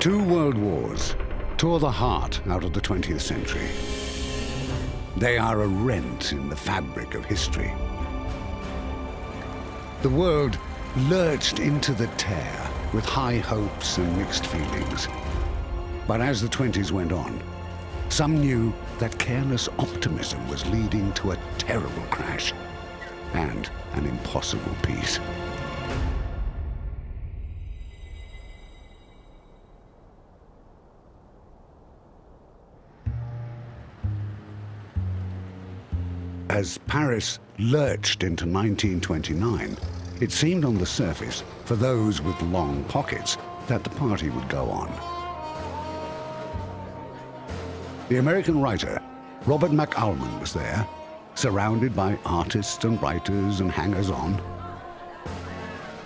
Two world wars tore the heart out of the 20th century. They are a rent in the fabric of history. The world lurched into the tear with high hopes and mixed feelings. But as the 20s went on, some knew that careless optimism was leading to a terrible crash and an impossible peace. As Paris lurched into 1929, it seemed on the surface, for those with long pockets, that the party would go on. The American writer Robert McAlmon was there, surrounded by artists and writers and hangers-on.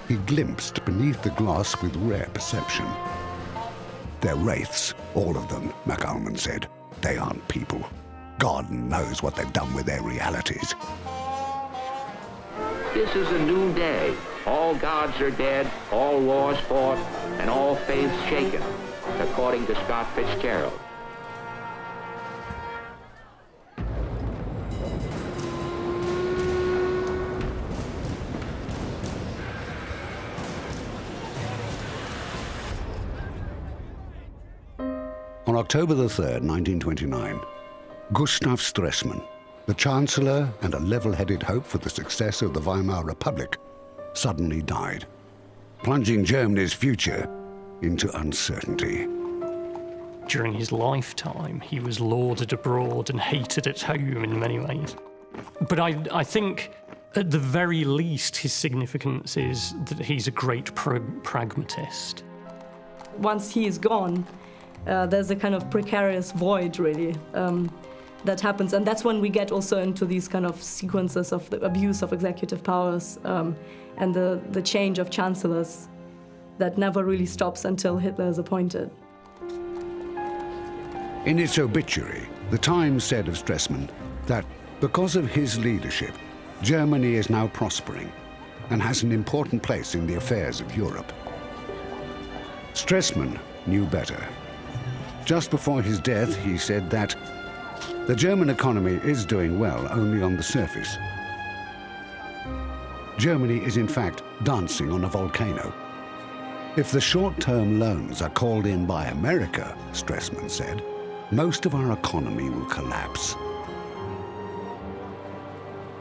He glimpsed beneath the gloss with rare perception. They're wraiths, all of them, McAlmon said. They aren't people. God knows what they've done with their realities. This is a new day. All gods are dead, all wars fought, and all faiths shaken, according to Scott Fitzgerald. On October the 3rd, 1929, Gustav Stresemann, the Chancellor and a level-headed hope for the success of the Weimar Republic, suddenly died, plunging Germany's future into uncertainty. During his lifetime, he was lauded abroad and hated at home in many ways. But I think, at the very least, his significance is that he's a great pragmatist. Once he is gone, there's a kind of precarious void, really, that happens. And that's when we get also into these kind of sequences of the abuse of executive powers and the change of chancellors that never really stops until Hitler is appointed. In its obituary, the Times said of Stresemann that because of his leadership, Germany is now prospering and has an important place in the affairs of Europe. Stresemann knew better. Just before his death, he said that the German economy is doing well only on the surface. Germany is in fact dancing on a volcano. If the short-term loans are called in by America, Stresemann said, most of our economy will collapse.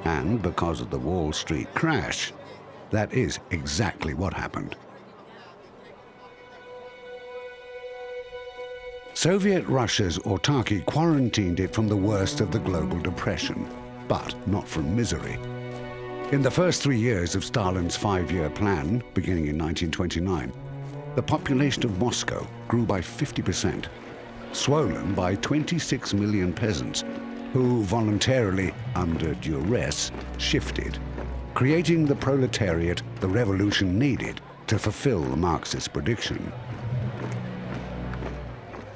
And because of the Wall Street crash, that is exactly what happened. Soviet Russia's autarky quarantined it from the worst of the global depression, but not from misery. In the first 3 years of Stalin's 5-year plan, beginning in 1929, the population of Moscow grew by 50%, swollen by 26 million peasants who voluntarily, under duress, shifted, creating the proletariat the revolution needed to fulfill the Marxist prediction.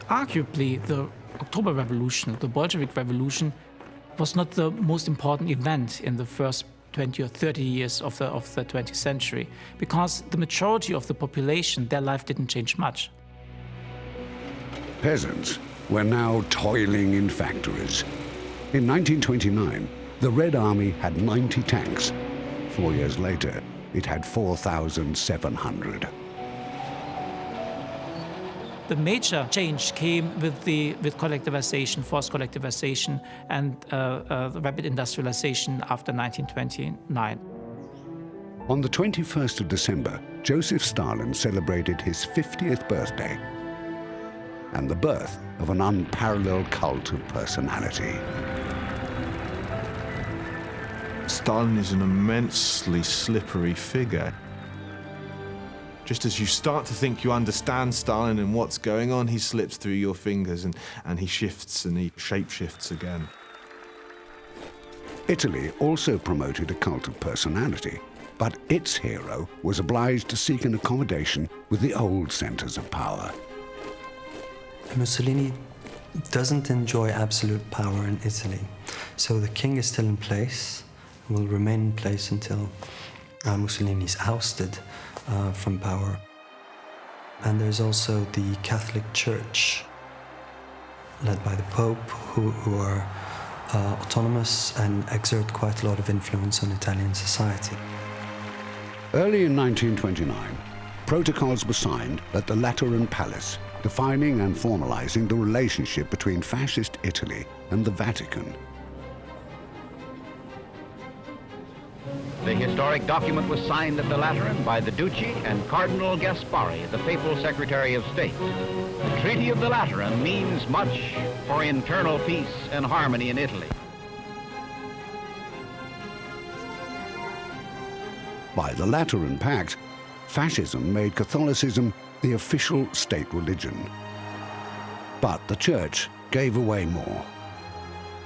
Arguably, the October Revolution, the Bolshevik Revolution, was not the most important event in the first 20 or 30 years of the 20th century, because the majority of the population, their life didn't change much. Peasants were now toiling in factories. In 1929, the Red Army had 90 tanks. 4 years later, it had 4,700. The major change came with collectivization, forced collectivization, and the rapid industrialization after 1929. On the 21st of December, Joseph Stalin celebrated his 50th birthday and the birth of an unparalleled cult of personality. Stalin is an immensely slippery figure. Just as you start to think you understand Stalin and what's going on, he slips through your fingers and he shifts and he shapeshifts again. Italy also promoted a cult of personality, but its hero was obliged to seek an accommodation with the old centers of power. Mussolini doesn't enjoy absolute power in Italy, so the king is still in place, will remain in place until Mussolini is ousted from power. And there's also the Catholic Church, led by the Pope, who are autonomous and exert quite a lot of influence on Italian society. Early in 1929, protocols were signed at the Lateran Palace, defining and formalizing the relationship between fascist Italy and the Vatican. The historic document was signed at the Lateran by the Duce and Cardinal Gaspari, the Papal Secretary of State. The Treaty of the Lateran means much for internal peace and harmony in Italy. By the Lateran Pact, fascism made Catholicism the official state religion. But the Church gave away more.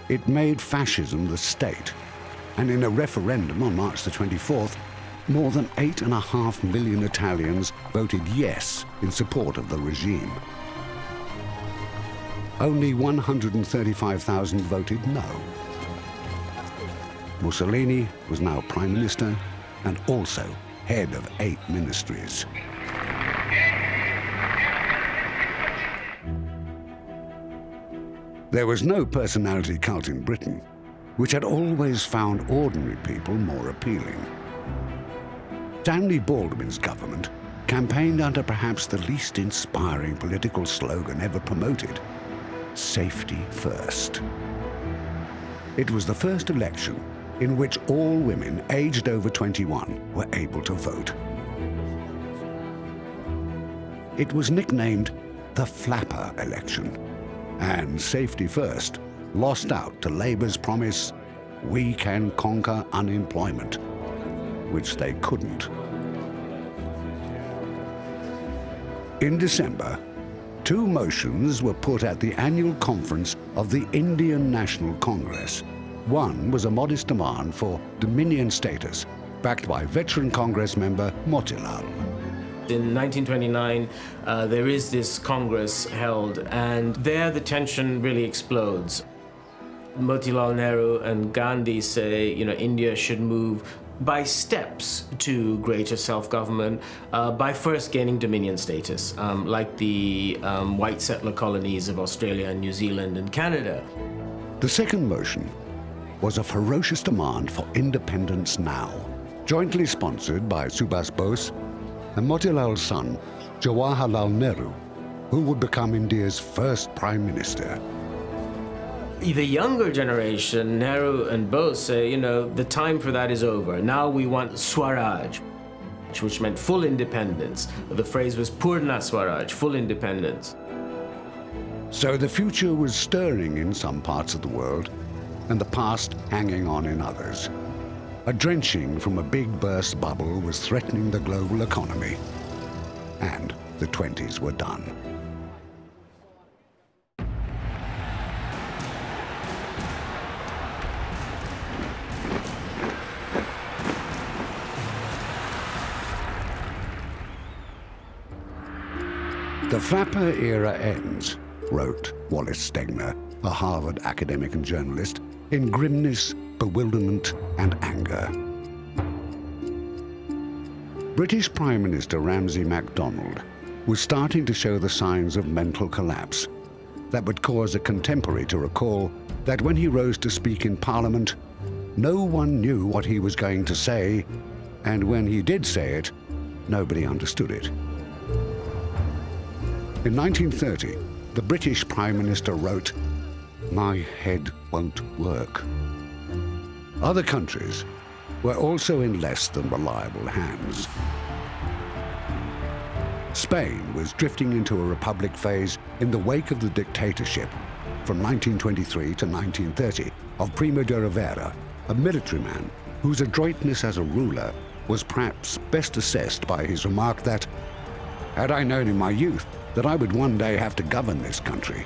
It made fascism the state, and in a referendum on March the 24th, more than 8.5 million Italians voted yes in support of the regime. Only 135,000 voted no. Mussolini was now Prime Minister and also head of 8 ministries. There was no personality cult in Britain, which had always found ordinary people more appealing. Stanley Baldwin's government campaigned under perhaps the least inspiring political slogan ever promoted: safety first. It was the first election in which all women aged over 21 were able to vote. It was nicknamed the Flapper election, and safety first lost out to Labour's promise, "We can conquer unemployment," which they couldn't. In December, 2 motions were put at the annual conference of the Indian National Congress. One was a modest demand for dominion status, backed by veteran Congress member Motilal. In 1929, there is this Congress held, and there the tension really explodes. Motilal Nehru and Gandhi say, India should move by steps to greater self-government by first gaining dominion status, like the white settler colonies of Australia and New Zealand and Canada. The second motion was a ferocious demand for independence now, jointly sponsored by Subhas Bose and Motilal's son, Jawaharlal Nehru, who would become India's first Prime Minister. The younger generation, Nehru and Bose, say, the time for that is over. Now we want Swaraj, which meant full independence. The phrase was Purna Swaraj, full independence. So the future was stirring in some parts of the world, and the past hanging on in others. A drenching from a big burst bubble was threatening the global economy. And the 20s were done. The Flapper era ends, wrote Wallace Stegner, a Harvard academic and journalist, in grimness, bewilderment, and anger. British Prime Minister Ramsay MacDonald was starting to show the signs of mental collapse that would cause a contemporary to recall that when he rose to speak in Parliament, no one knew what he was going to say, and when he did say it, nobody understood it. In 1930, the British Prime Minister wrote, "My head won't work." Other countries were also in less than reliable hands. Spain was drifting into a republic phase in the wake of the dictatorship from 1923 to 1930 of Primo de Rivera, a military man whose adroitness as a ruler was perhaps best assessed by his remark that, "Had I known in my youth that I would one day have to govern this country,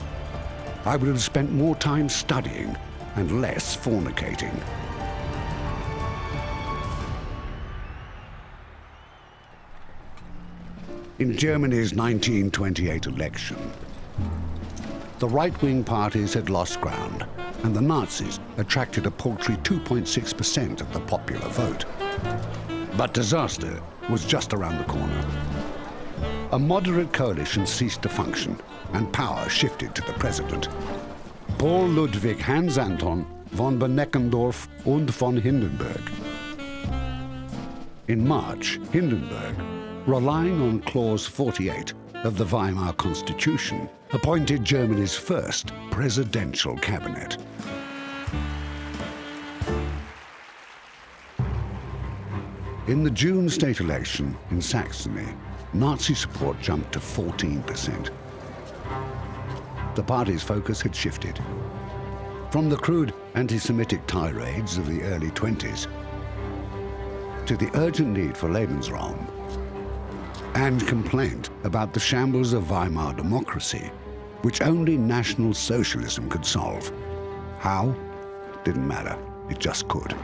I would have spent more time studying and less fornicating." In Germany's 1928 election, the right-wing parties had lost ground, and the Nazis attracted a paltry 2.6% of the popular vote. But disaster was just around the corner. a moderate coalition ceased to function and power shifted to the president. Paul Ludwig Hans Anton von Beneckendorf und von Hindenburg. In March, Hindenburg, relying on Clause 48 of the Weimar Constitution, appointed Germany's first presidential cabinet. In the June state election in Saxony, Nazi support jumped to 14%. The party's focus had shifted from the crude anti-Semitic tirades of the early 20s to the urgent need for Lebensraum and complaint about the shambles of Weimar democracy, which only National Socialism could solve. How? Didn't matter. It just could.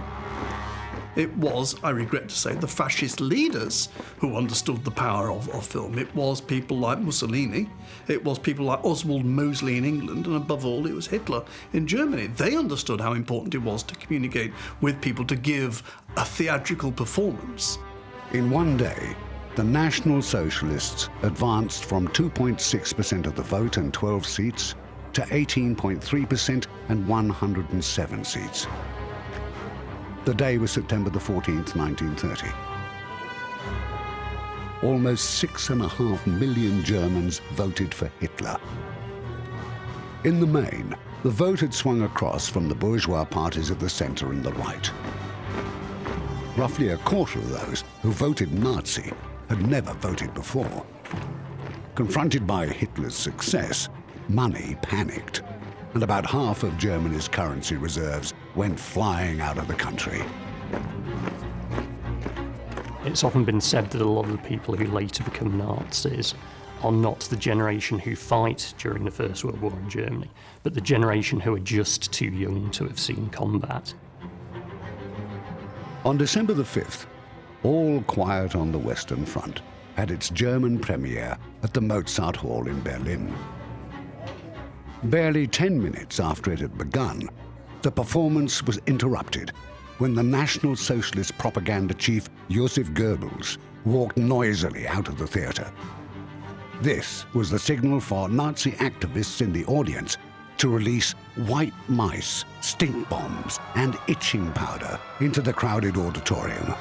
It was, I regret to say, the fascist leaders who understood the power of film. It was people like Mussolini, it was people like Oswald Mosley in England, and above all, it was Hitler in Germany. They understood how important it was to communicate with people, to give a theatrical performance. In one day, the National Socialists advanced from 2.6% of the vote and 12 seats to 18.3% and 107 seats. The day was September the 14th, 1930. Almost 6.5 million Germans voted for Hitler. In the main, the vote had swung across from the bourgeois parties of the center and the right. Roughly a quarter of those who voted Nazi had never voted before. Confronted by Hitler's success, money panicked, and about half of Germany's currency reserves went flying out of the country. It's often been said that a lot of the people who later become Nazis are not the generation who fight during the First World War in Germany, but the generation who are just too young to have seen combat. On December the 5th, All Quiet on the Western Front had its German premiere at the Mozart Hall in Berlin. Barely 10 minutes after it had begun, the performance was interrupted when the National Socialist propaganda chief Joseph Goebbels walked noisily out of the theater. This was the signal for Nazi activists in the audience to release white mice, stink bombs, and itching powder into the crowded auditorium.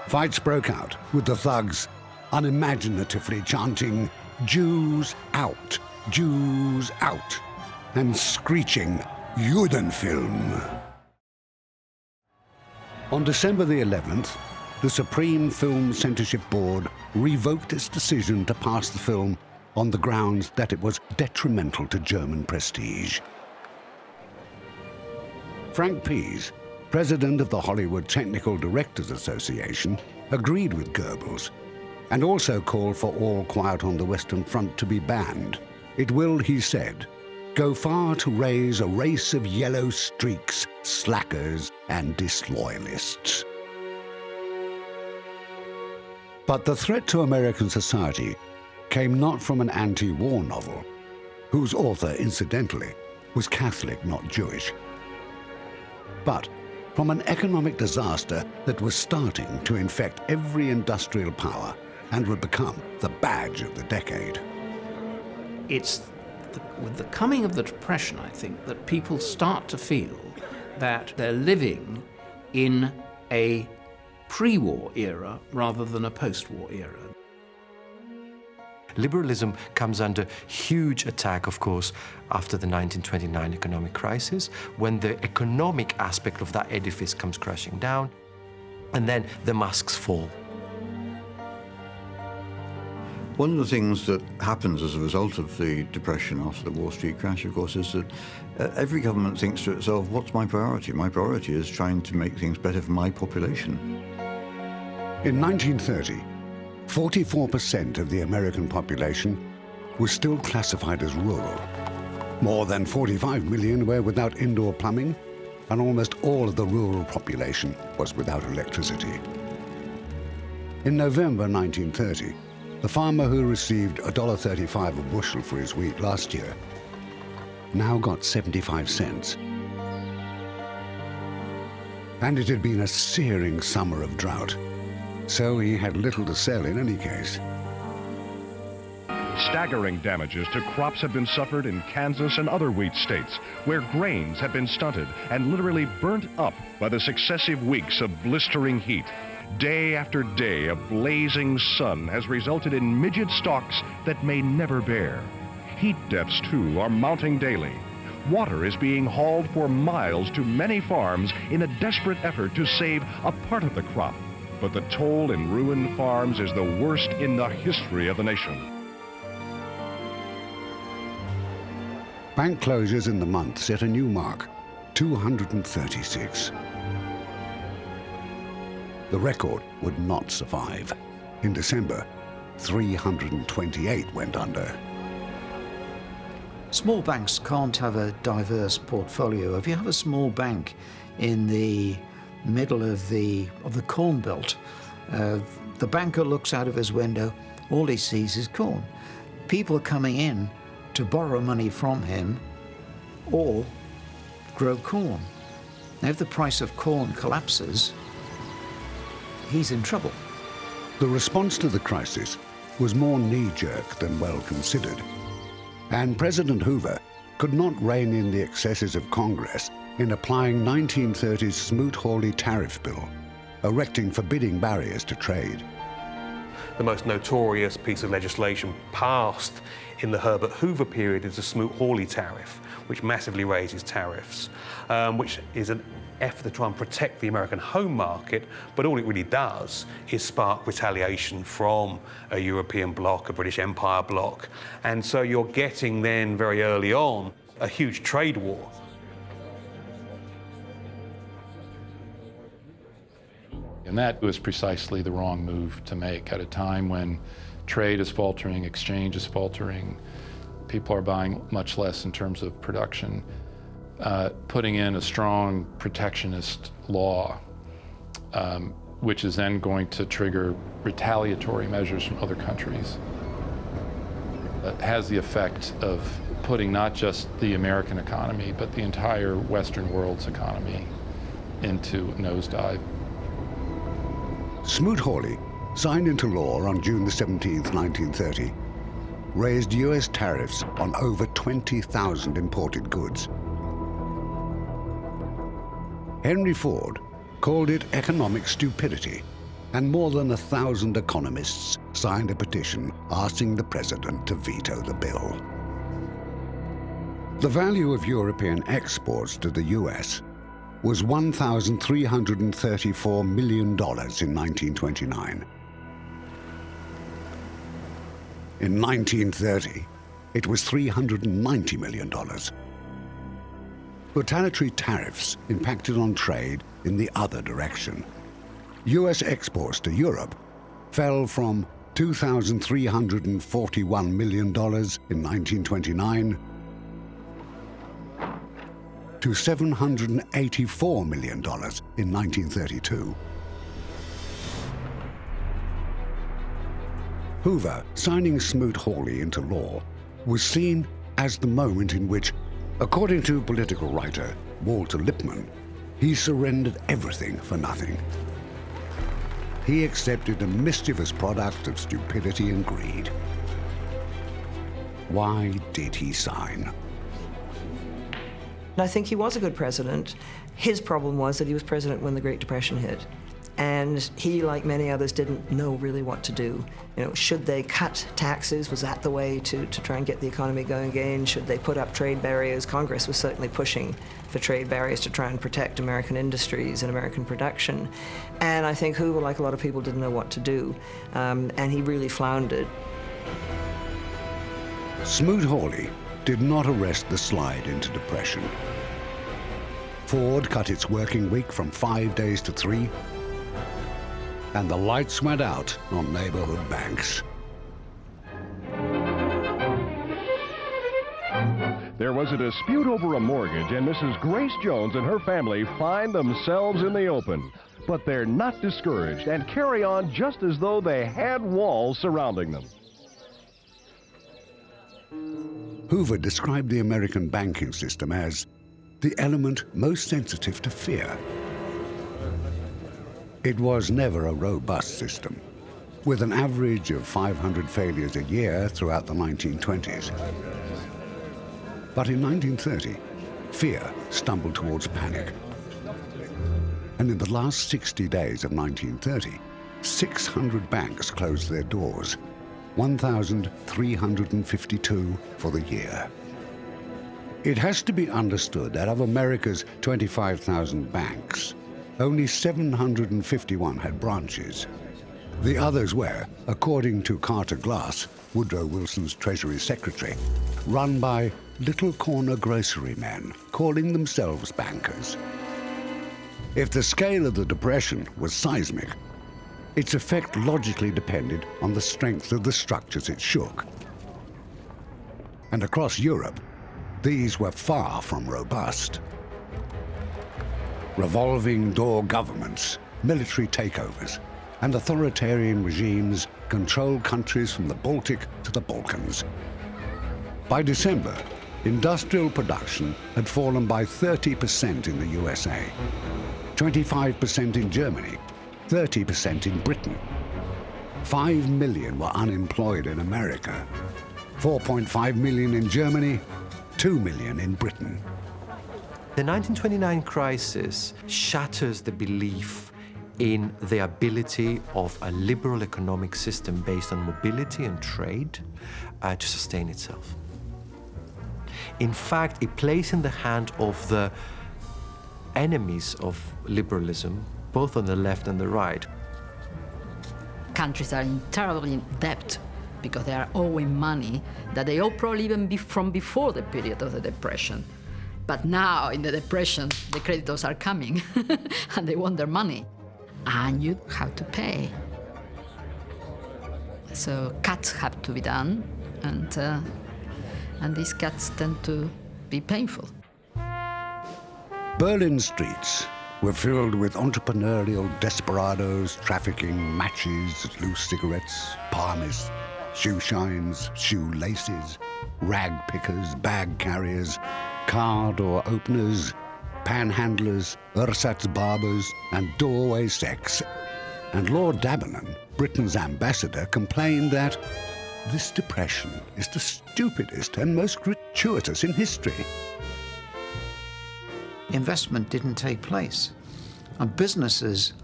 Fights broke out, with the thugs unimaginatively chanting, "Jews out! Jews out!" and screeching, "Judenfilm!" On December the 11th, the Supreme Film Censorship Board revoked its decision to pass the film on the grounds that it was detrimental to German prestige. Frank Pease, president of the Hollywood Technical Directors Association, agreed with Goebbels and also called for All Quiet on the Western Front to be banned. It will, he said, go far to raise a race of yellow streaks, slackers, and disloyalists. But the threat to American society came not from an anti-war novel, whose author, incidentally, was Catholic, not Jewish, but from an economic disaster that was starting to infect every industrial power and would become the badge of the decade. It's with the coming of the Depression, I think, that people start to feel that they're living in a pre-war era rather than a post-war era. Liberalism comes under huge attack, of course, after the 1929 economic crisis, when the economic aspect of that edifice comes crashing down, and then the masks fall. One of the things that happens as a result of the Depression after the Wall Street crash, of course, is that every government thinks to itself, what's my priority? My priority is trying to make things better for my population. In 1930, 44% of the American population was still classified as rural. More than 45 million were without indoor plumbing, and almost all of the rural population was without electricity. In November 1930, the farmer who received $1.35 a bushel for his wheat last year now got 75 cents. And it had been a searing summer of drought, so he had little to sell in any case. Staggering damages to crops have been suffered in Kansas and other wheat states, where grains have been stunted and literally burnt up by the successive weeks of blistering heat. Day after day, a blazing sun has resulted in midget stalks that may never bear. Heat depths, too, are mounting daily. Water is being hauled for miles to many farms in a desperate effort to save a part of the crop. But the toll in ruined farms is the worst in the history of the nation. Bank closures in the month set a new mark, 236. The record would not survive. In December, 328 went under. Small banks can't have a diverse portfolio. If you have a small bank in the middle of the corn belt, the banker looks out of his window, all he sees is corn. People coming in to borrow money from him or grow corn. Now, if the price of corn collapses, he's in trouble. The response to the crisis was more knee-jerk than well-considered. And President Hoover could not rein in the excesses of Congress in applying 1930's Smoot-Hawley Tariff Bill, erecting forbidding barriers to trade. The most notorious piece of legislation passed in the Herbert Hoover period is the Smoot-Hawley Tariff, which massively raises tariffs, which is an effort to try and protect the American home market, but all it really does is spark retaliation from a European bloc, a British Empire bloc. And so you're getting then very early on a huge trade war. And that was precisely the wrong move to make at a time when trade is faltering, exchange is faltering, people are buying much less in terms of production. Putting in a strong protectionist law, which is then going to trigger retaliatory measures from other countries. That has the effect of putting not just the American economy, but the entire Western world's economy into nosedive. Smoot-Hawley, signed into law on June 17, 1930, raised US tariffs on over 20,000 imported goods. Henry Ford called it economic stupidity, and more than 1,000 economists signed a petition asking the president to veto the bill. The value of European exports to the US was $1,334 million in 1929. In 1930, it was $390 million. Retaliatory tariffs impacted on trade in the other direction. US exports to Europe fell from $2,341 million in 1929 to $784 million in 1932. Hoover signing Smoot-Hawley into law was seen as the moment in which, according to political writer Walter Lippmann, he surrendered everything for nothing. He accepted a mischievous product of stupidity and greed. Why did he sign? I think he was a good president. His problem was that he was president when the Great Depression hit. And he, like many others, didn't know really what to do. You know, should they cut taxes? Was that the way to try and get the economy going again? Should they put up trade barriers? Congress was certainly pushing for trade barriers to try and protect American industries and American production. And I think Hoover, like a lot of people, didn't know what to do. And he really floundered. Smoot-Hawley did not arrest the slide into depression. Ford cut its working week from 5 days to 3, and the lights went out on neighborhood banks. There was a dispute over a mortgage, and Mrs. Grace Jones and her family find themselves in the open. But they're not discouraged and carry on just as though they had walls surrounding them. Hoover described the American banking system as the element most sensitive to fear. It was never a robust system. with an average of 500 failures a year throughout the 1920s. But in 1930, fear stumbled towards panic. And in the last 60 days of 1930, 600 banks closed their doors, 1,352 for the year. It has to be understood that of America's 25,000 banks, only 751 had branches. The others were, according to Carter Glass, Woodrow Wilson's Treasury Secretary, run by little corner grocery men calling themselves bankers. If the scale of the Depression was seismic, its effect logically depended on the strength of the structures it shook. And across Europe, these were far from robust. Revolving door governments, military takeovers, and authoritarian regimes controlled countries from the Baltic to the Balkans. By December, industrial production had fallen by 30% in the USA, 25% in Germany, 30% in Britain. 5 million were unemployed in America, 4.5 million in Germany, 2 million in Britain. The 1929 crisis shatters the belief in the ability of a liberal economic system based on mobility and trade to sustain itself. In fact, it plays in the hand of the enemies of liberalism, both on the left and the right. Countries are in terribly debt because they are owing money that they owe probably even from before the period of the Depression. But now, in the Depression, the creditors are coming and they want their money. And you have to pay. So cuts have to be done, and these cuts tend to be painful. Berlin streets were filled with entrepreneurial desperados trafficking matches, loose cigarettes, palmists, shoe shines, shoelaces, rag pickers, bag carriers, car door openers, panhandlers, ersatz barbers, and doorway sex. And Lord Dabenham, Britain's ambassador, complained that this depression is the stupidest and most gratuitous in history. Investment didn't take place, and businesses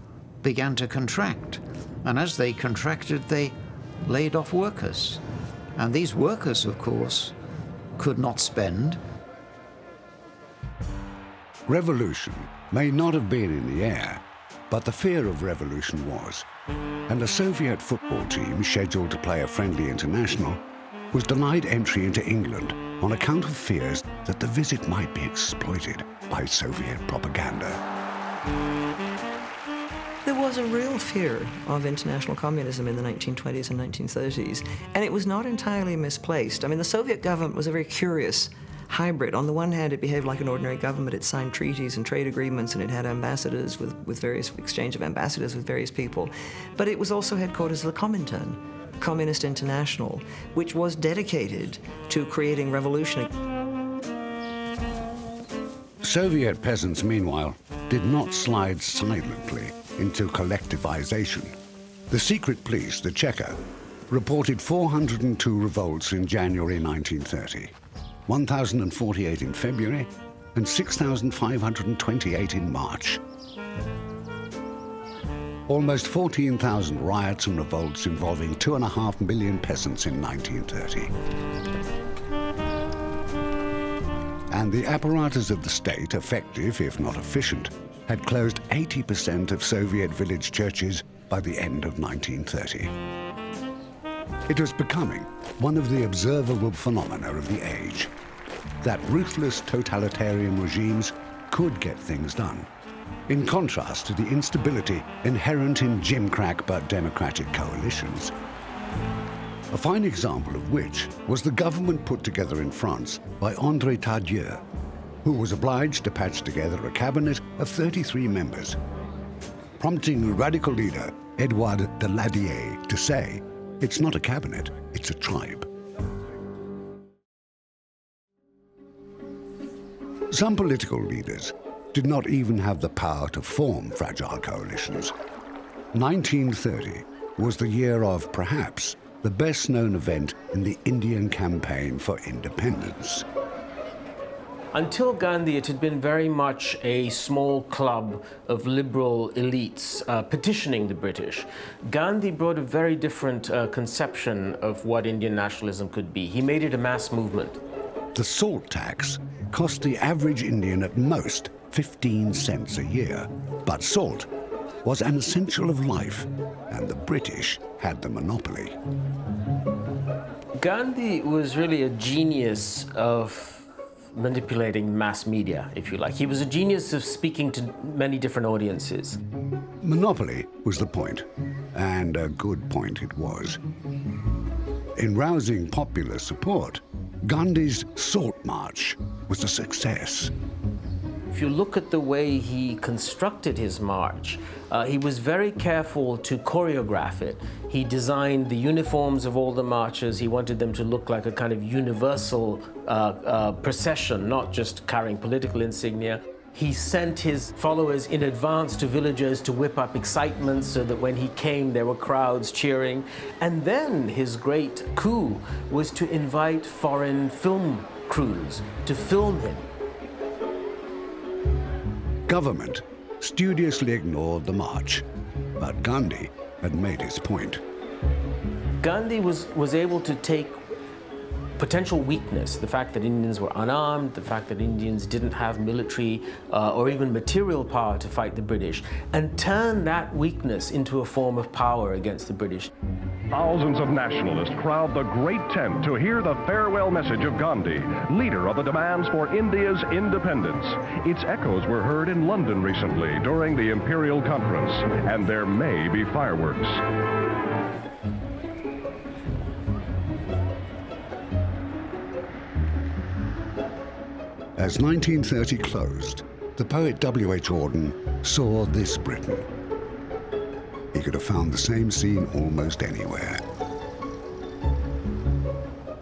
began to contract. And as they contracted, they laid off workers. And these workers, of course, could not spend. Revolution may not have been in the air, but the fear of revolution was. And a Soviet football team scheduled to play a friendly international was denied entry into England on account of fears that the visit might be exploited by Soviet propaganda. There was a real fear of international communism in the 1920s and 1930s, and it was not entirely misplaced. I mean, the Soviet government was a very curious hybrid. On the one hand, it behaved like an ordinary government. It signed treaties and trade agreements, and it had ambassadors with various exchange of ambassadors with various people. But it was also headquarters of the Comintern, Communist International, which was dedicated to creating revolution. Soviet peasants, meanwhile, did not slide silently into collectivization. The secret police, the Cheka, reported 402 revolts in January 1930. 1,048 in February, and 6,528 in March. Almost 14,000 riots and revolts involving 2.5 million peasants in 1930. And the apparatus of the state, effective if not efficient, had closed 80% of Soviet village churches by the end of 1930. It was becoming one of the observable phenomena of the age, that ruthless totalitarian regimes could get things done, in contrast to the instability inherent in gimcrack but democratic coalitions. A fine example of which was the government put together in France by André Tardieu, who was obliged to patch together a cabinet of 33 members, prompting radical leader Edouard Daladier to say, "It's not a cabinet, it's a tribe." Some political leaders did not even have the power to form fragile coalitions. 1930, was the year of, perhaps, the best-known event in the Indian campaign for independence. Until Gandhi, it had been very much a small club of liberal elites petitioning the British. Gandhi brought a very different conception of what Indian nationalism could be. He made it a mass movement. The salt tax cost the average Indian at most 15 cents a year. But salt was an essential of life, and the British had the monopoly. Gandhi was really a genius of manipulating mass media, if you like. He was a genius of speaking to many different audiences. Monopoly was the point, and a good point it was. In rousing popular support, Gandhi's Salt March was a success. If you look at the way he constructed his march, he was very careful to choreograph it. He designed the uniforms of all the marchers. He wanted them to look like a kind of universal procession, not just carrying political insignia. He sent his followers in advance to villages to whip up excitement so that when he came, there were crowds cheering. And then his great coup was to invite foreign film crews to film him. Government studiously ignored the march, but Gandhi had made his point. Gandhi was able to take potential weakness, the fact that Indians were unarmed, the fact that Indians didn't have military or even material power to fight the British, and turn that weakness into a form of power against the British. Thousands of nationalists crowd the Great Tent to hear the farewell message of Gandhi, leader of the demands for India's independence. Its echoes were heard in London recently during the Imperial Conference, and there may be fireworks. As 1930 closed, the poet W.H. Auden saw this Britain. He could have found the same scene almost anywhere.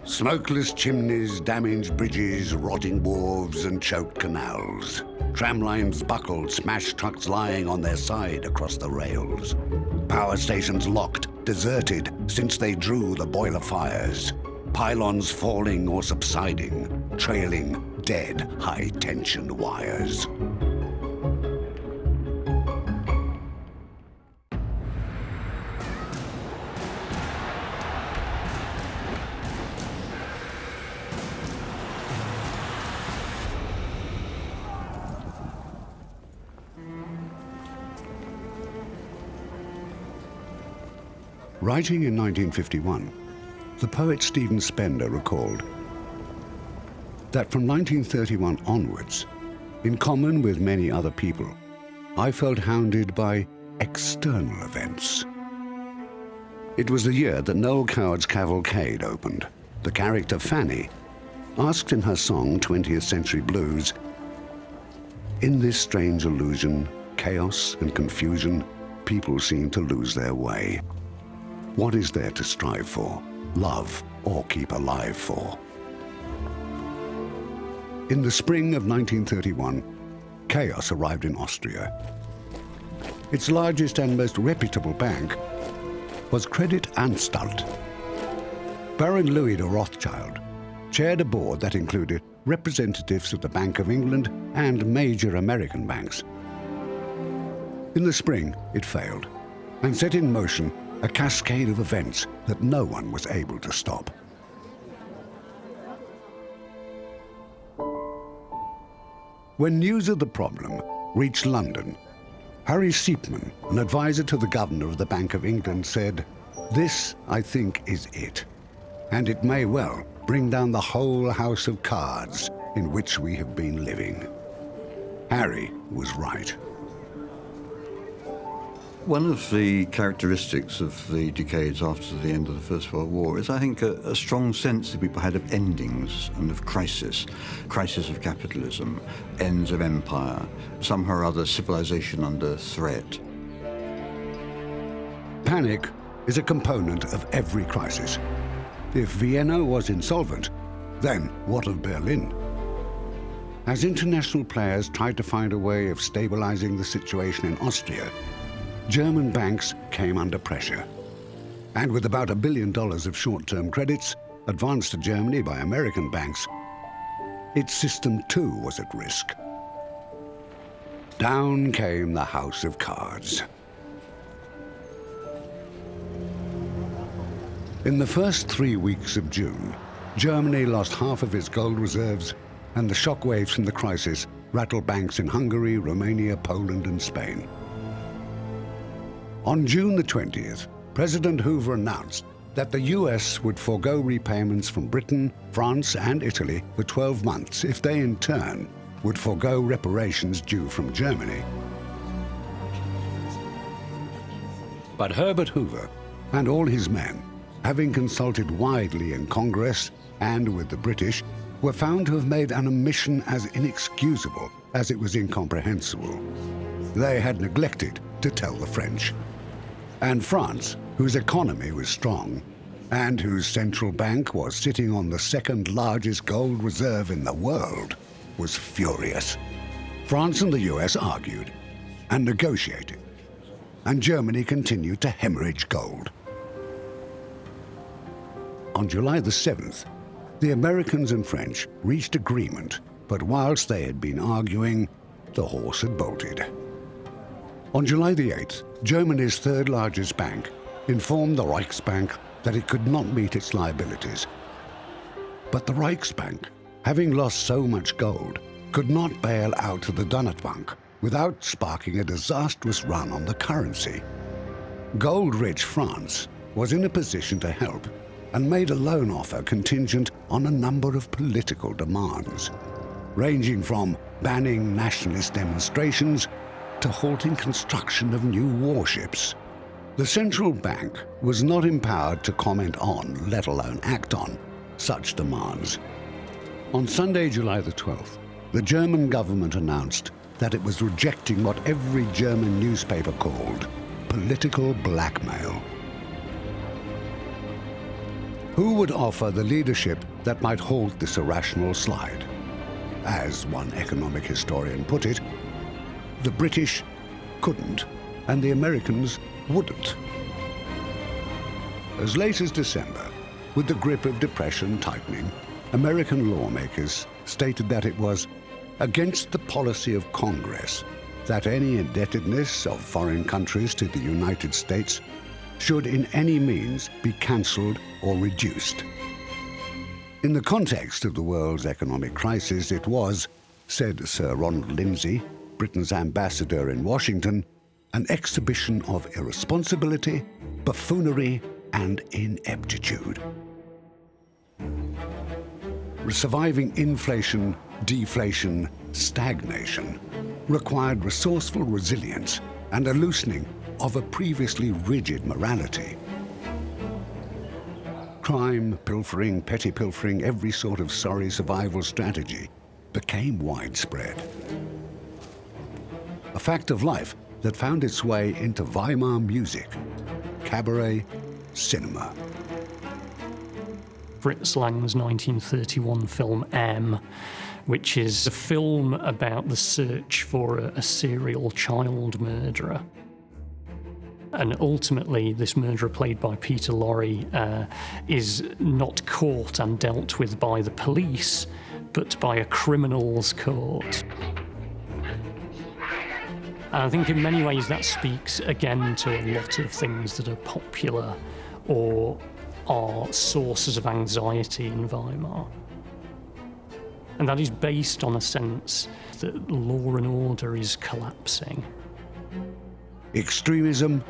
Smokeless chimneys, damaged bridges, rotting wharves and choked canals. Tram lines buckled, smashed trucks lying on their side across the rails. Power stations locked, deserted since they drew the boiler fires. Pylons falling or subsiding, trailing dead high-tension wires. Writing in 1951, the poet Stephen Spender recalled that from 1931 onwards, in common with many other people, I felt hounded by external events. It was the year that Noel Coward's Cavalcade opened. The character Fanny asked in her song 20th Century Blues, "In this strange illusion, chaos and confusion, people seem to lose their way. What is there to strive for, love, or keep alive for?" In the spring of 1931, chaos arrived in Austria. Its largest and most reputable bank was Credit Anstalt. Baron Louis de Rothschild chaired a board that included representatives of the Bank of England and major American banks. In the spring, it failed and set in motion a cascade of events that no one was able to stop. When news of the problem reached London, Harry Seepman, an advisor to the governor of the Bank of England, said, "This, I think, is it, and it may well bring down the whole house of cards in which we have been living." Harry was right. One of the characteristics of the decades after the end of the First World War is, I think, a strong sense that people had of endings and of crisis. Crisis of capitalism, ends of empire, somehow or other civilization under threat. Panic is a component of every crisis. If Vienna was insolvent, then what of Berlin? As international players tried to find a way of stabilizing the situation in Austria, German banks came under pressure. and with about $1 billion of short-term credits advanced to Germany by American banks, its system too was at risk. Down came the house of cards. In the first 3 weeks of June, Germany lost half of its gold reserves, and the shockwaves from the crisis rattled banks in Hungary, Romania, Poland, and Spain. On June the 20th, President Hoover announced that the US would forego repayments from Britain, France, and Italy for 12 months if they, in turn, would forego reparations due from Germany. But Herbert Hoover and all his men, having consulted widely in Congress and with the British, were found to have made an omission as inexcusable as it was incomprehensible. They had neglected to tell the French. And France, whose economy was strong and whose central bank was sitting on the second largest gold reserve in the world, was furious. France and the US argued and negotiated, and Germany continued to hemorrhage gold. On July the 7th, the Americans and French reached agreement, but whilst they had been arguing, the horse had bolted. On July the 8th, Germany's third largest bank informed the Reichsbank that it could not meet its liabilities. But the Reichsbank, having lost so much gold, could not bail out the Donnerbank without sparking a disastrous run on the currency. Gold-rich France was in a position to help and made a loan offer contingent on a number of political demands, ranging from banning nationalist demonstrations to halting construction of new warships. The central bank was not empowered to comment on, let alone act on, such demands. On Sunday, July the 12th, the German government announced that it was rejecting what every German newspaper called political blackmail. Who would offer the leadership that might halt this irrational slide? As one economic historian put it, the British couldn't, and the Americans wouldn't. As late as December, with the grip of depression tightening, American lawmakers stated that it was against the policy of Congress that any indebtedness of foreign countries to the United States should in any means be cancelled or reduced. In the context of the world's economic crisis, it was, said Sir Ronald Lindsay, Britain's ambassador in Washington, an exhibition of irresponsibility, buffoonery, and ineptitude. Surviving inflation, deflation, stagnation required resourceful resilience and a loosening of a previously rigid morality. Crime, pilfering, petty pilfering, every sort of sorry survival strategy became widespread. A fact of life that found its way into Weimar music, cabaret, cinema. Fritz Lang's 1931 film M, which is a film about the search for a serial child murderer. And ultimately, this murderer, played by Peter Lorre, is not caught and dealt with by the police, but by a criminals court. And I think in many ways that speaks again to a lot of things that are popular or are sources of anxiety in Weimar. And that is based on a sense that law and order is collapsing. Extremism,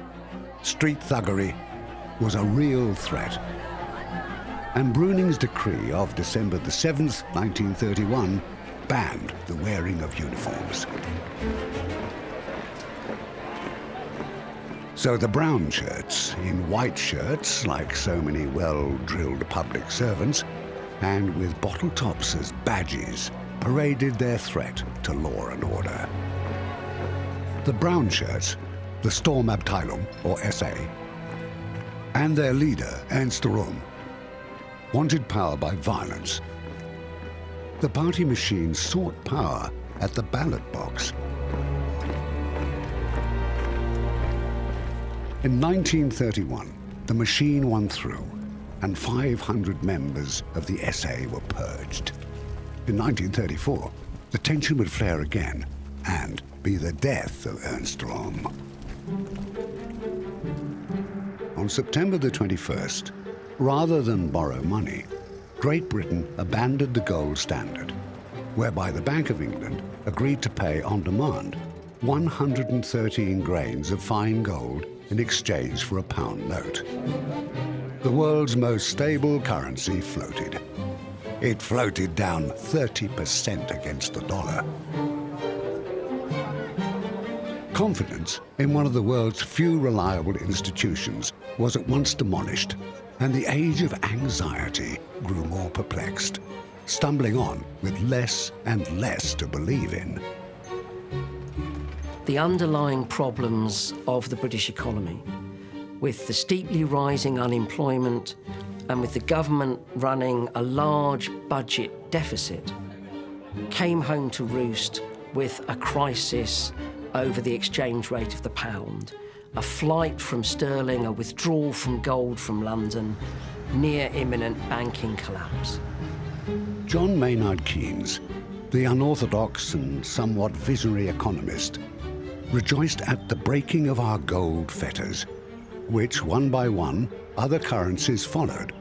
street thuggery, was a real threat. And Bruning's decree of December the 7th, 1931, banned the wearing of uniforms. So the brown shirts, in white shirts, like so many well-drilled public servants, and with bottle tops as badges, paraded their threat to law and order. The brown shirts, the Sturmabteilung, or SA, and their leader, Ernst Röhm, wanted power by violence. The party machine sought power at the ballot box. In 1931, the machine won through, and 500 members of the SA were purged. In 1934, the tension would flare again and be the death of Ernst Röhm. On September the 21st, rather than borrow money, Great Britain abandoned the gold standard, whereby the Bank of England agreed to pay on demand 113 grains of fine gold in exchange for a pound note. The world's most stable currency floated. It floated down 30% against the dollar. Confidence in one of the world's few reliable institutions was at once demolished, and the age of anxiety grew more perplexed, stumbling on with less and less to believe in. The underlying problems of the British economy, with the steeply rising unemployment and with the government running a large budget deficit, came home to roost with a crisis over the exchange rate of the pound, a flight from sterling, a withdrawal from gold from London, near imminent banking collapse. John Maynard Keynes, the unorthodox and somewhat visionary economist, rejoiced at the breaking of our gold fetters, which, one by one, other currencies followed,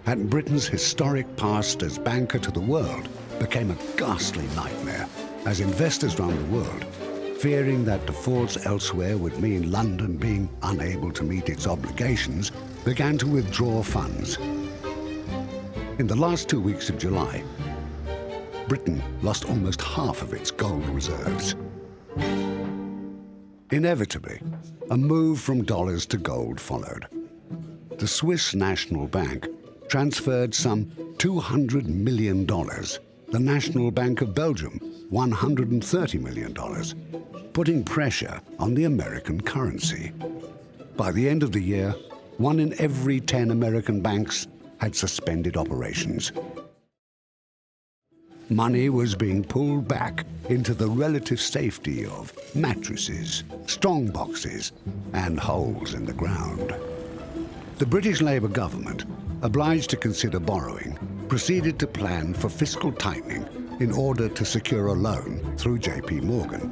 and Britain's historic past as banker to the world became a ghastly nightmare as investors around the world, fearing that defaults elsewhere would mean London being unable to meet its obligations, began to withdraw funds. In the last 2 weeks of July, Britain lost almost half of its gold reserves. Inevitably, a move from dollars to gold followed. The Swiss National Bank transferred some $200 million. The National Bank of Belgium, $130 million, putting pressure on the American currency. By the end of the year, 1 in every 10 American banks had suspended operations. Money was being pulled back into the relative safety of mattresses, strong boxes, and holes in the ground. The British Labour government, obliged to consider borrowing, proceeded to plan for fiscal tightening in order to secure a loan through J.P. Morgan.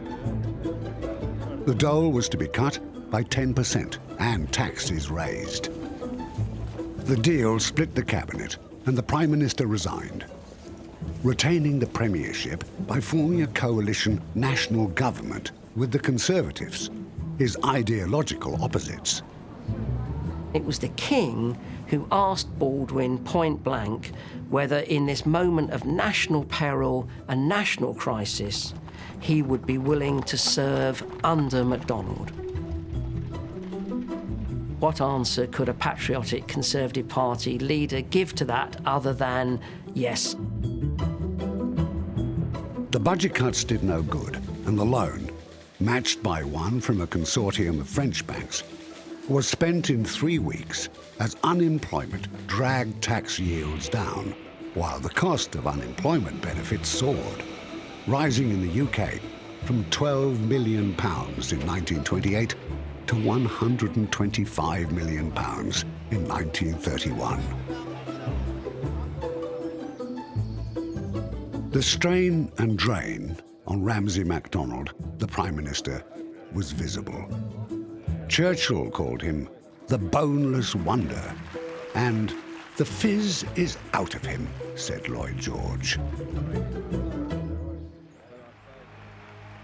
The dole was to be cut by 10% and taxes raised. The deal split the cabinet and the Prime Minister resigned, retaining the premiership by forming a coalition national government with the Conservatives, his ideological opposites. It was the king who asked Baldwin point blank whether in this moment of national peril and national crisis, he would be willing to serve under MacDonald. What answer could a patriotic Conservative Party leader give to that other than yes? The budget cuts did no good, and the loan, matched by one from a consortium of French banks, was spent in 3 weeks as unemployment dragged tax yields down, while the cost of unemployment benefits soared, rising in the UK from £12 million in 1928 to £125 million in 1931. The strain and drain on Ramsay MacDonald, the Prime Minister, was visible. Churchill called him the boneless wonder, and the fizz is out of him, said Lloyd George.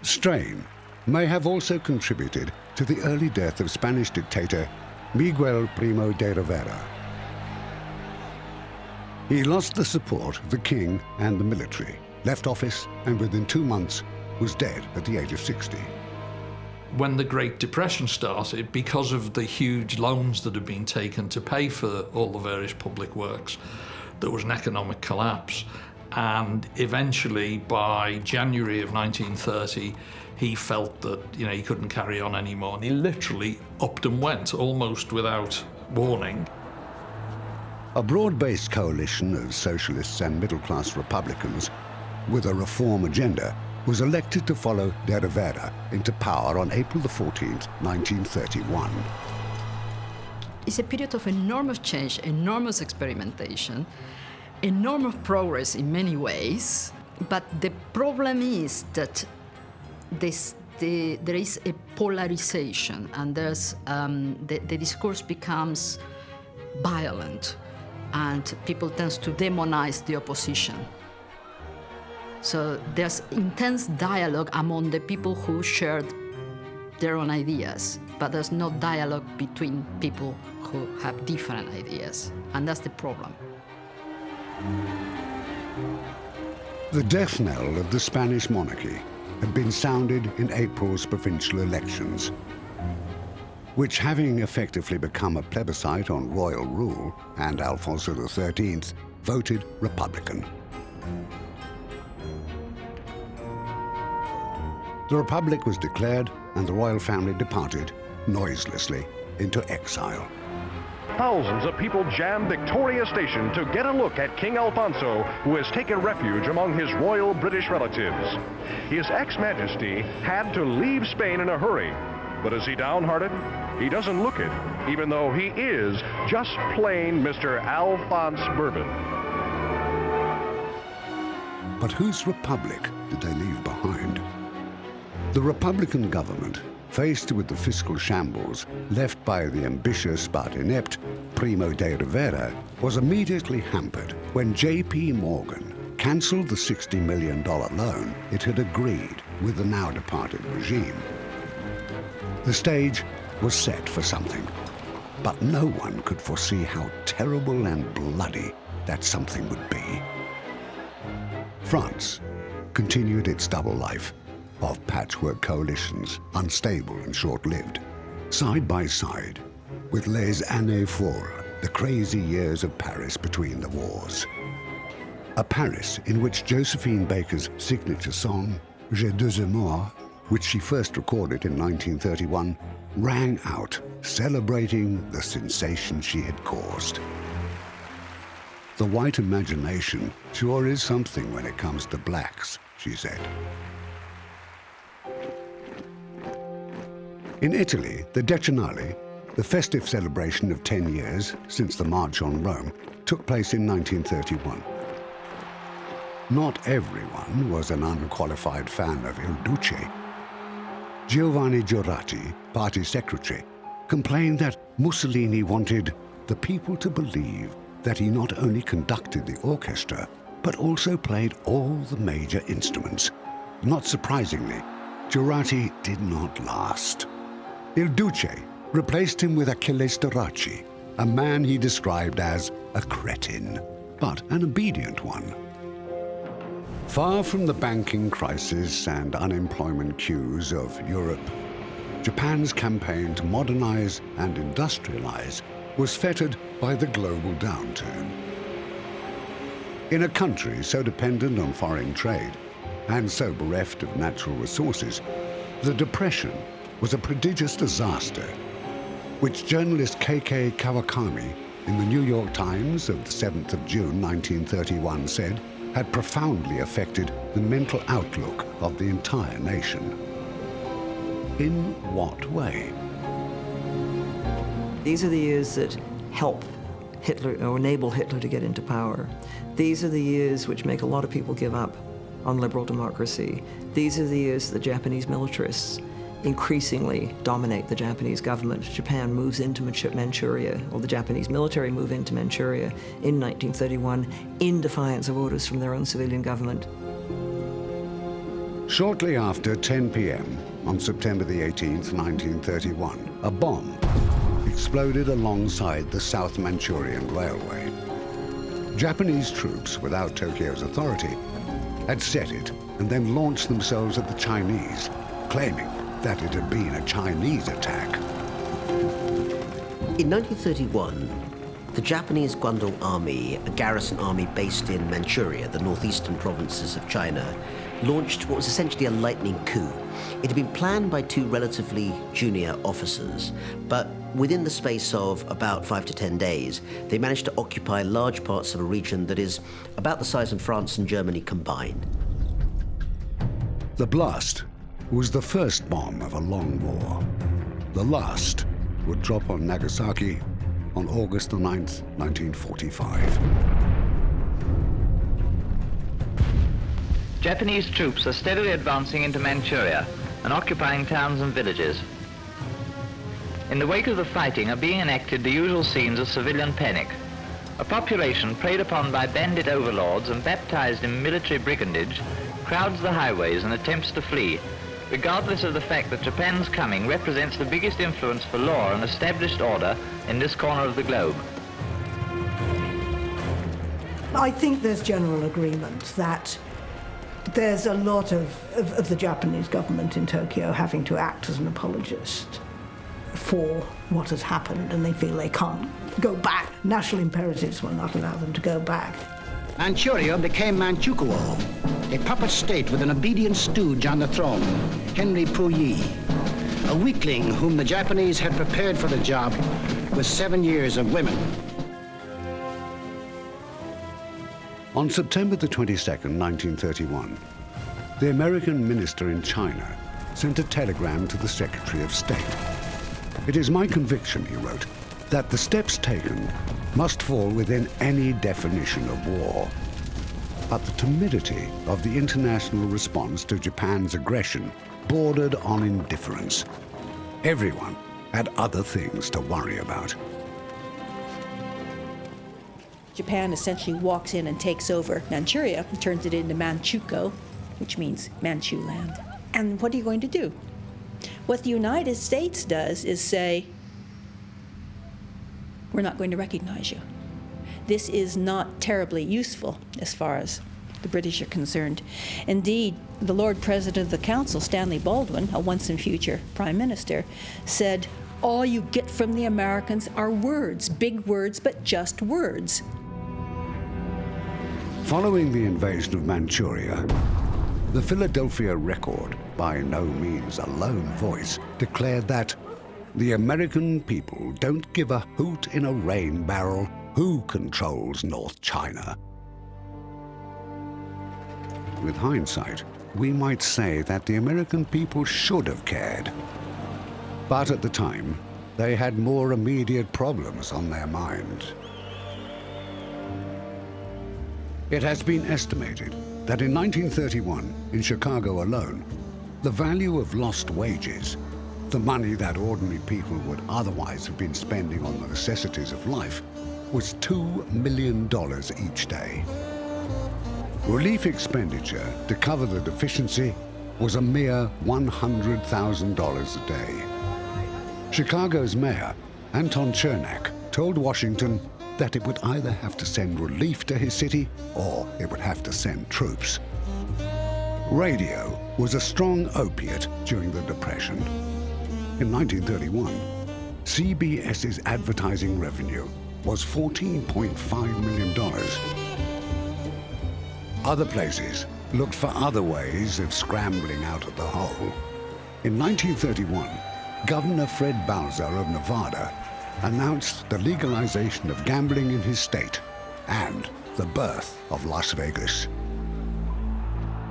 Strain may have also contributed to the early death of Spanish dictator Miguel Primo de Rivera. He lost the support of the king and the military, left office, and within 2 months was dead at the age of 60. When the Great Depression started, because of the huge loans that had been taken to pay for all the various public works, there was an economic collapse. And eventually, by January of 1930, he felt that he couldn't carry on anymore. And he literally upped and went, almost without warning. A broad-based coalition of socialists and middle-class Republicans with a reform agenda was elected to follow de Rivera into power on April 14, 1931. it's a period of enormous change, enormous experimentation, enormous progress in many ways. But the problem is that there is a polarization, and there's the discourse becomes violent, and people tend to demonize the opposition. So there's intense dialogue among the people who shared their own ideas, but there's no dialogue between people who have different ideas, and that's the problem. The death knell of the Spanish monarchy had been sounded in April's provincial elections, which, having effectively become a plebiscite on royal rule, and Alfonso XIII voted Republican. The Republic was declared, and the royal family departed noiselessly into exile. Thousands of people jammed Victoria Station to get a look at King Alfonso, who has taken refuge among his royal British relatives. His ex-majesty had to leave Spain in a hurry. But is he downhearted? He doesn't look it, even though he is just plain Mr. Alphonse Bourbon. But whose republic did they leave behind? The Republican government, faced with the fiscal shambles left by the ambitious but inept Primo de Rivera, was immediately hampered when J.P. Morgan cancelled the $60 million loan it had agreed with the now-departed regime. The stage was set for something, but no one could foresee how terrible and bloody that something would be. France continued its double life of patchwork coalitions, unstable and short-lived, side by side with les années folles, the crazy years of Paris between the wars. A Paris in which Josephine Baker's signature song, J'ai deux amours, which she first recorded in 1931, rang out, celebrating the sensation she had caused. The white imagination sure is something when it comes to blacks, she said. In Italy, the Decennale, the festive celebration of 10 years since the March on Rome, took place in 1931. Not everyone was an unqualified fan of Il Duce. Giovanni Giorati, party secretary, complained that Mussolini wanted the people to believe that he not only conducted the orchestra, but also played all the major instruments. Not surprisingly, Giorati did not last. Il Duce replaced him with Achille Starace, a man he described as a cretin, but an obedient one. Far from the banking crisis and unemployment queues of Europe, Japan's campaign to modernize and industrialize was fettered by the global downturn. In a country so dependent on foreign trade and so bereft of natural resources, the Depression was a prodigious disaster, which journalist K.K. Kawakami in the New York Times of the 7th of June 1931 said had profoundly affected the mental outlook of the entire nation. In what way? These are the years that help Hitler or enable Hitler to get into power. These are the years which make a lot of people give up on liberal democracy. These are the years the Japanese militarists increasingly dominate the Japanese government. Japan moves into Manchuria, or the Japanese military move into Manchuria in 1931 in defiance of orders from their own civilian government. Shortly after 10 p.m. on September the 18th, 1931, a bomb exploded alongside the South Manchurian Railway. Japanese troops, without Tokyo's authority, had set it and then launched themselves at the Chinese, claiming that it had been a Chinese attack. In 1931, the Japanese Guangdong Army, a garrison army based in Manchuria, the northeastern provinces of China, launched what was essentially a lightning coup. It had been planned by two relatively junior officers, but within the space of about 5 to 10 days, they managed to occupy large parts of a region that is about the size of France and Germany combined. The blast was the first bomb of a long war. The last would drop on Nagasaki on August the 9th, 1945. Japanese troops are steadily advancing into Manchuria and occupying towns and villages. In the wake of the fighting are being enacted the usual scenes of civilian panic. A population preyed upon by bandit overlords and baptized in military brigandage crowds the highways and attempts to flee, regardless of the fact that Japan's coming represents the biggest influence for law and established order in this corner of the globe. I think there's general agreement that there's a lot of the Japanese government in Tokyo having to act as an apologist for what has happened, and they feel they can't go back. National imperatives will not allow them to go back. Manchuria became Manchukuo, a puppet state with an obedient stooge on the throne, Henry Puyi, a weakling whom the Japanese had prepared for the job with 7 years of women. On September the 22nd, 1931, the American minister in China sent a telegram to the Secretary of State. "It is my conviction," he wrote, "that the steps taken must fall within any definition of war." But the timidity of the international response to Japan's aggression bordered on indifference. Everyone had other things to worry about. Japan essentially walks in and takes over Manchuria and turns it into Manchukuo, which means Manchu land. And what are you going to do? What the United States does is say, we're not going to recognize you. This is not terribly useful as far as the British are concerned. Indeed, the Lord President of the Council, Stanley Baldwin, a once and future Prime Minister, said, all you get from the Americans are words, big words, but just words. Following the invasion of Manchuria, the Philadelphia Record, by no means a lone voice, declared that the American people don't give a hoot in a rain barrel who controls North China. With hindsight, we might say that the American people should have cared. But at the time, they had more immediate problems on their mind. It has been estimated that in 1931, in Chicago alone, the value of lost wages, the money that ordinary people would otherwise have been spending on the necessities of life, was $2 million each day. Relief expenditure to cover the deficiency was a mere $100,000 a day. Chicago's mayor, Anton Chernak, told Washington that it would either have to send relief to his city or it would have to send troops. Radio was a strong opiate during the Depression. In 1931, CBS's advertising revenue was $14.5 million. Other places looked for other ways of scrambling out of the hole. In 1931, Governor Fred Balzer of Nevada announced the legalization of gambling in his state and the birth of Las Vegas.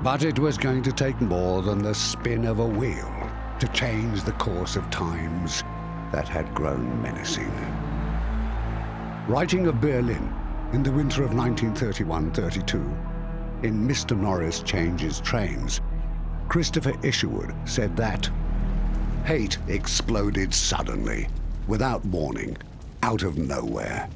But it was going to take more than the spin of a wheel to change the course of times that had grown menacing. Writing of Berlin in the winter of 1931-32, in Mr. Norris Changes Trains, Christopher Isherwood said that hate exploded suddenly, without warning, out of nowhere.